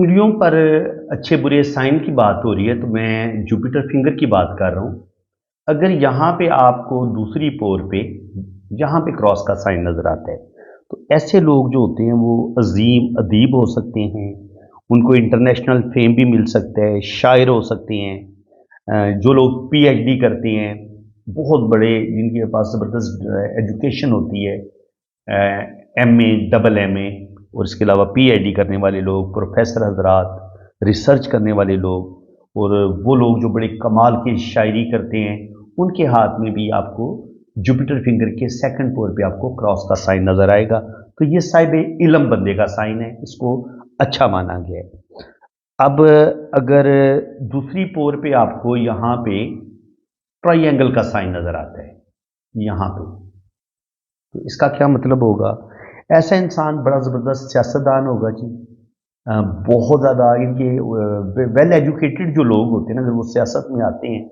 उंगलियों पर अच्छे बुरे साइन की बात हो रही है तो मैं जुपिटर फिंगर की बात कर रहा हूँ। अगर यहाँ पे आपको दूसरी पोर पे यहाँ पे क्रॉस का साइन नज़र आता है तो ऐसे लोग जो होते हैं वो अजीम अदीब हो सकते हैं। उनको इंटरनेशनल फेम भी मिल सकता है, शायर हो सकते हैं। जो लोग पीएचडी करते हैं, बहुत बड़े जिनके पास ज़बरदस्त एजुकेशन होती है, एमए, डबल एमए और इसके अलावा पीएचडी करने वाले लोग, प्रोफेसर हजरात, रिसर्च करने वाले लोग और वो लोग जो बड़े कमाल की शायरी करते हैं, उनके हाथ में भी आपको जुपिटर फिंगर के सेकंड पोर पे आपको क्रॉस का साइन नज़र आएगा। तो ये साहिब इल्म बंदे का साइन है, इसको अच्छा माना गया है। अब अगर दूसरी पोर पे आपको यहाँ पे ट्राइएंगल का साइन नज़र आता है, यहाँ पे, तो इसका क्या मतलब होगा? ऐसा इंसान बड़ा ज़बरदस्त सियासतदान होगा जी। बहुत ज़्यादा इनके वेल एजुकेटेड जो लोग होते हैं ना, अगर वो सियासत में आते हैं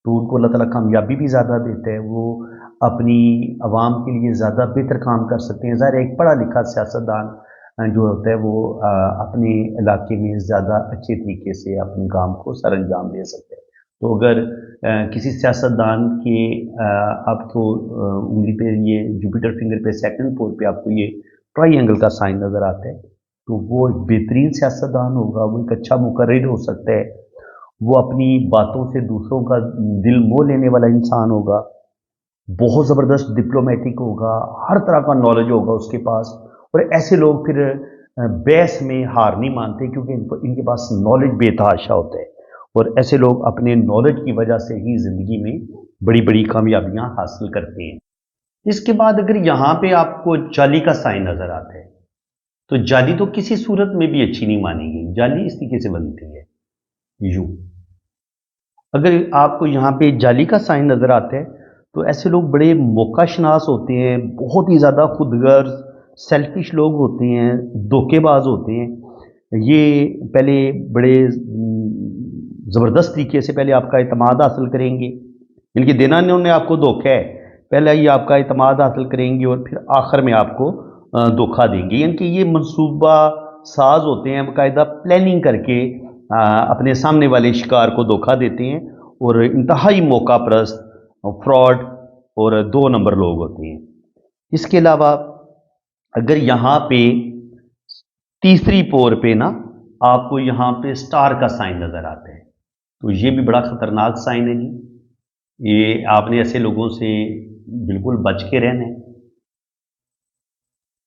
तो उनको अल्लाह ताला कामयाबी भी ज़्यादा देता है। वो अपनी आवाम के लिए ज़्यादा बेहतर काम कर सकते हैं। ज़ाहिर है एक पढ़ा लिखा सियासतदान जो होता है वो अपने इलाके में ज़्यादा अच्छे तरीके से अपने काम को सर अंजाम दे सकता है। तो अगर किसी सियासतदान के आपको उंगली पे ये जुपिटर फिंगर पे सेकंड पोर पे आपको ये ट्राइएंगल का साइन नज़र आता है तो वो एक बेहतरीन सियासतदान होगा, वो एक अच्छा मुकर्रिर हो सकता है। वो अपनी बातों से दूसरों का दिल मोह लेने वाला इंसान होगा, बहुत ज़बरदस्त डिप्लोमेटिक होगा, हर तरह का नॉलेज होगा उसके पास। और ऐसे लोग फिर बहस में हार नहीं मानते क्योंकि इनके पास नॉलेज बेतहाशा होता है और ऐसे लोग अपने नॉलेज की वजह से ही ज़िंदगी में बड़ी-बड़ी कामयाबियाँ हासिल करते हैं। इसके बाद अगर यहाँ पे आपको जाली का साइन नज़र आता है, तो जाली तो किसी सूरत में भी अच्छी नहीं मानी गई। जाली इस तरीके से बनती है, यूँ। अगर आपको यहाँ पे जाली का साइन नज़र आता है, तो ऐसे लोग बड़े मौकाशनास होते हैं, बहुत ही ज़्यादा खुदगर्ज़, सेल्फ़िश लोग होते हैं, धोखेबाज़ होते हैं। ये पहले बड़े ज़बरदस्त तरीके से पहले आपका एतमाद हासिल करेंगे, बल्कि देना इन्होंने आपको धोखा है। पहले ये आपका एतमाद हासिल करेंगे और फिर आखिर में आपको धोखा देंगे। यानी कि ये मनसूबा साज होते हैं, बाकायदा प्लानिंग करके अपने सामने वाले शिकार को धोखा देते हैं और इंतहाई मौका परस्त, फ्रॉड और दो नंबर लोग होते हैं। इसके अलावा अगर यहाँ पे तीसरी पोर पे ना आपको यहाँ पे स्टार का साइन नज़र आता है तो ये भी बड़ा ख़तरनाक साइन है जी। ये आपने ऐसे लोगों से बिल्कुल बच के रहना है।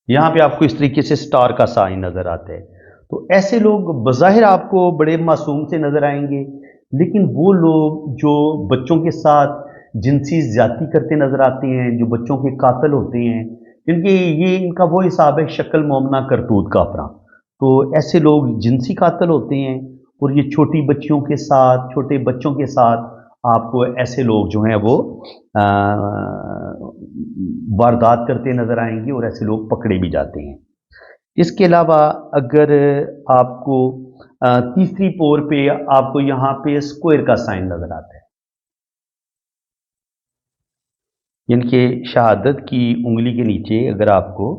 यहाँ पे आपको इस तरीके से स्टार का साइन नज़र आता है। तो ऐसे लोग बज़ाहिर आपको बड़े मासूम से नज़र आएँगे, लेकिन वो लोग जो बच्चों के साथ जिनसी ज़्यादती करते नज़र आते हैं, जो बच्चों के कातिल होते हैं, क्योंकि ये इनका वो हिसाब है शक्ल मोमना करतूत काफ़रा। तो ऐसे लोग जिनसी कातिल होते हैं और ये छोटी बच्चियों के साथ, छोटे बच्चों के साथ आपको ऐसे लोग जो हैं वो अ, वारदात करते नज़र आएँगे और ऐसे लोग पकड़े भी जाते हैं। इसके अलावा अगर आपको तीसरी पोर पे आपको यहाँ पे स्क्वायर का साइन नज़र आता है, यानी कि शहादत की उंगली के नीचे अगर आपको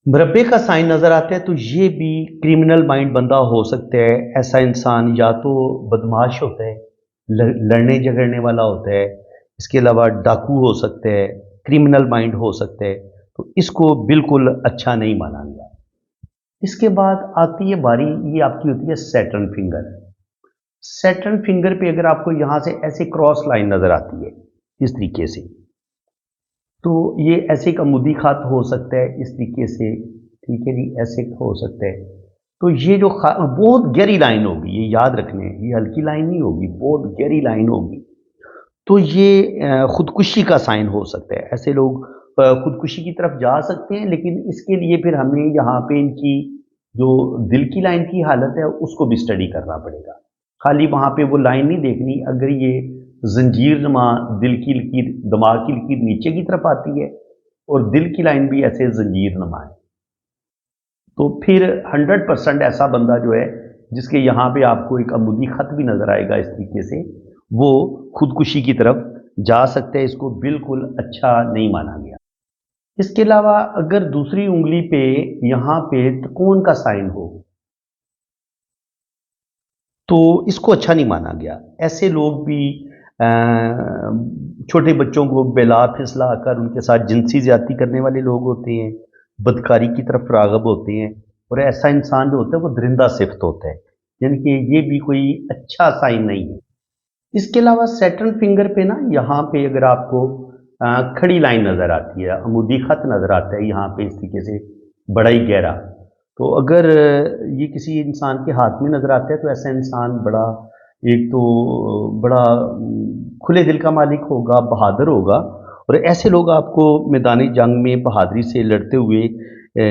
मुरब्बे का साइन नज़र आता है तो ये भी क्रिमिनल माइंड बंदा हो सकता है। ऐसा इंसान या तो बदमाश होता है, लड़ने झगड़ने वाला होता है, इसके अलावा डाकू हो सकता है, क्रिमिनल माइंड हो सकता है, तो इसको बिल्कुल अच्छा नहीं माना गया। इसके बाद आती है बारी, ये आपकी होती है सैटर्न फिंगर। सैटर्न फिंगर पे अगर आपको यहाँ से ऐसे क्रॉस लाइन नज़र आती है इस तरीके से, तो ये ऐसे एक अमूदी ख़त हो सकता है इस तरीके से, ठीक है जी, ऐसे हो सकता है। तो ये जो बहुत गहरी लाइन होगी, ये याद रखना है, ये हल्की लाइन नहीं होगी, बहुत गहरी लाइन होगी। तो ये खुदकुशी का साइन हो सकता है। ऐसे लोग खुदकुशी की तरफ जा सकते हैं, लेकिन इसके लिए फिर हमें यहाँ पे इनकी जो दिल की लाइन की हालत है उसको भी स्टडी करना पड़ेगा। खाली वहाँ पे वो लाइन नहीं देखनी। अगर ये जंजीर नुमा दिल की लकीर, दिमाग की लकीर नीचे की तरफ आती है और दिल की लाइन भी ऐसे जंजीर नुमा है, तो फिर 100% ऐसा बंदा जो है जिसके यहाँ पे आपको एक अमूदी खत भी नजर आएगा इस तरीके से, वो खुदकुशी की तरफ जा सकते हैं। इसको बिल्कुल अच्छा नहीं माना गया। इसके अलावा अगर दूसरी उंगली पे यहाँ पे त्रिकोण का साइन हो तो इसको अच्छा नहीं माना गया। ऐसे लोग भी अ, छोटे बच्चों को बेला फिसला कर उनके साथ जिनसी ज्यादती करने वाले लोग होते हैं, बदकारी की तरफ राग़िब होते हैं, और ऐसा इंसान जो होता है वो दरिंदा सिफ्त होता है, यानी कि ये भी कोई अच्छा साइन नहीं है। इसके अलावा सैटर्न फिंगर पे ना यहाँ पे अगर आपको खड़ी लाइन नज़र आती है, अमूदी खत नज़र आता है यहाँ पे इस तरीके से बड़ा ही गहरा, तो अगर ये किसी इंसान के हाथ में नज़र आता है तो ऐसा इंसान बड़ा, एक तो बड़ा खुले दिल का मालिक होगा, बहादुर होगा, और ऐसे लोग आपको मैदानी जंग में बहादुरी से लड़ते हुए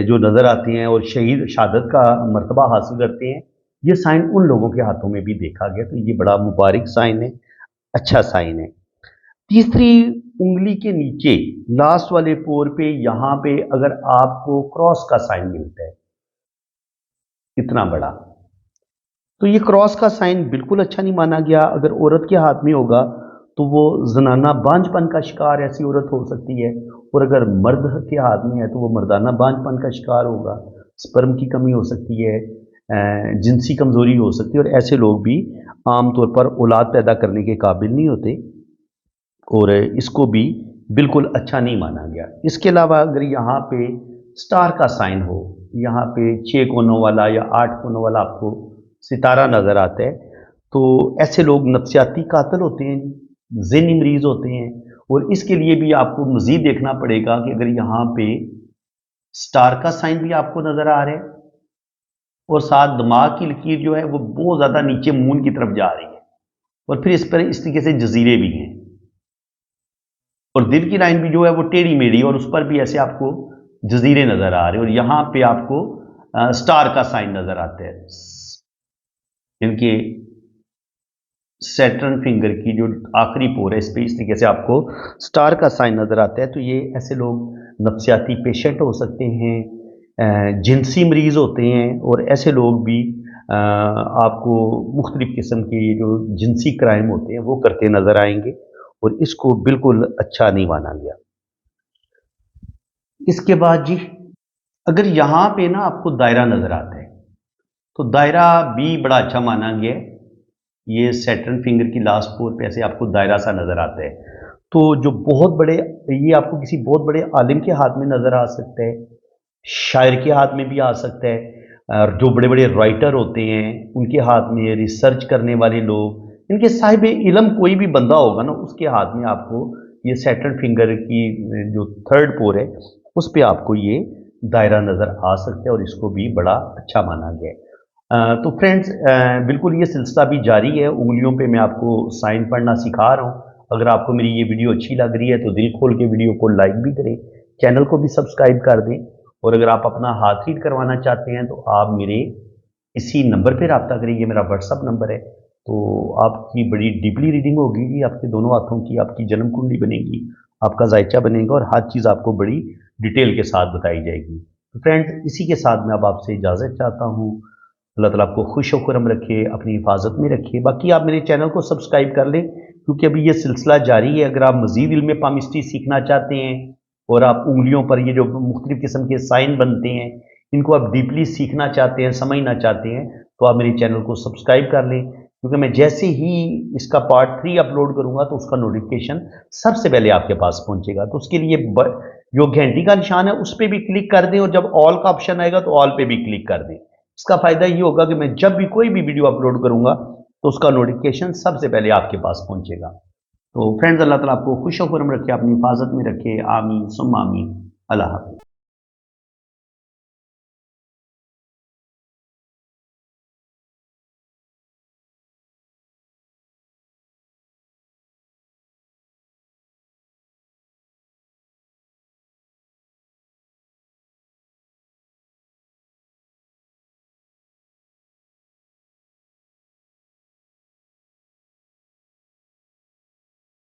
जो नज़र आते हैं और शहीद शहादत का मर्तबा हासिल करते हैं, ये साइन उन लोगों के हाथों में भी देखा गया, तो ये बड़ा मुबारक साइन है, अच्छा साइन है। तीसरी उंगली के नीचे लास्ट वाले पोर पे यहाँ पे अगर आपको क्रॉस का साइन मिलता है इतना बड़ा, तो ये क्रॉस का साइन बिल्कुल अच्छा नहीं माना गया। अगर औरत के हाथ में होगा तो वो जनाना बांझपन का शिकार ऐसी औरत हो सकती है, और अगर मर्द के हाथ में है तो वो मर्दाना बांझपन का शिकार होगा, स्पर्म की कमी हो सकती है, जिनसी कमज़ोरी हो सकती है, और ऐसे लोग भी आम तौर पर औलाद पैदा करने के काबिल नहीं होते, और इसको भी बिल्कुल अच्छा नहीं माना गया। इसके अलावा अगर यहाँ पे स्टार का साइन हो, यहाँ पे 6 कोनों वाला या 8 कोनों वाला आपको सितारा नज़र आता है, तो ऐसे लोग नफ्सियाती कातिल होते हैं, ज़हनी मरीज़ होते हैं, और इसके लिए भी आपको मज़ीद देखना पड़ेगा कि अगर यहाँ पे स्टार का साइन भी आपको नज़र आ रहा है और साथ दिमाग की लकीर जो है वो बहुत ज़्यादा नीचे मून की तरफ जा रही है, और फिर इस पर इस तरीके से जजीरे भी हैं, और दिल की लाइन भी जो है वो टेढ़ी मेढ़ी, और उस पर भी ऐसे आपको जजीरे नज़र आ रहे हैं, और यहाँ पे आपको स्टार का साइन नज़र आता है, इनके सैटर्न फिंगर की जो आखिरी पोर है इस पे इस तरीके से आपको स्टार का साइन नज़र आता है, तो ये ऐसे लोग नफ्सियाती पेशेंट हो सकते हैं, जिनसी मरीज़ होते हैं, और ऐसे लोग भी आपको मुख्तलिफ़ किस्म के जो जिनसी क्राइम होते हैं वो करते नज़र आएंगे, और इसको बिल्कुल अच्छा नहीं माना गया। इसके बाद जी, अगर यहाँ पे ना आपको दायरा नज़र आता है तो दायरा भी बड़ा अच्छा माना गया है। ये सैटर्न फिंगर की लास्ट पोर पे ऐसे आपको दायरा सा नज़र आता है, तो जो बहुत बड़े, ये आपको किसी बहुत बड़े आलिम के हाथ में नज़र आ सकता है, शायर के हाथ में भी आ सकता है, और जो बड़े बड़े राइटर होते हैं उनके हाथ में, रिसर्च करने वाले लोग, इनके साहिब इल्म कोई भी बंदा होगा ना उसके हाथ में आपको ये सैटर्न फिंगर की जो थर्ड पोर है उस पर आपको ये दायरा नज़र आ सकता है, और इसको भी बड़ा अच्छा माना गया है। तो फ्रेंड्स, बिल्कुल ये सिलसिला भी जारी है, उंगलियों पे मैं आपको साइन पढ़ना सिखा रहा हूँ। अगर आपको मेरी ये वीडियो अच्छी लग रही है तो दिल खोल के वीडियो को लाइक भी करें, चैनल को भी सब्सक्राइब कर दें, और अगर आप अपना हाथ रीड करवाना चाहते हैं तो आप मेरे इसी नंबर पर रब्ता करें, ये मेरा व्हाट्सअप नंबर है, तो आपकी बड़ी डीपली रीडिंग होगी, आपके दोनों हाथों की, आपकी जन्म कुंडली बनेगी, आपका जायचा बनेगा, और हर चीज़ आपको बड़ी डिटेल के साथ बताई जाएगी। तो फ्रेंड्स, इसी के साथ मैं अब आपसे इजाज़त चाहता हूँ। अल्लाह ताला आपको खुश व खुरम रखे, अपनी हिफाजत में रखे। बाकी आप मेरे चैनल को सब्सक्राइब कर लें, क्योंकि अभी ये सिलसिला जारी है। अगर आप मज़ीद इल्म पामिस्ट्री सीखना चाहते हैं और आप उंगलियों पर ये जो मुख्तलिफ़ किस्म के साइन बनते हैं इनको आप डीपली सीखना चाहते हैं, समझना चाहते हैं, तो आप मेरे चैनल को सब्सक्राइब कर लें, क्योंकि मैं जैसे ही इसका पार्ट 3 अपलोड करूँगा तो उसका नोटिफिकेशन सबसे पहले आपके पास पहुँचेगा। तो उसके लिए जो घंटी का निशान है उस पर भी क्लिक कर दें, और जब ऑल का ऑप्शन आएगा तो ऑल पे भी क्लिक कर दें। इसका फ़ायदा ये होगा कि मैं जब भी कोई भी वीडियो अपलोड करूँगा तो उसका नोटिफिकेशन सबसे पहले आपके पास पहुँचेगा। तो फ्रेंड्स, अल्लाह ताला आपको खुश व खुर्रम रखे, अपनी हिफाजत में रखे। आमीन सुम्मा आमीन। अल्लाह हाफ़िज़।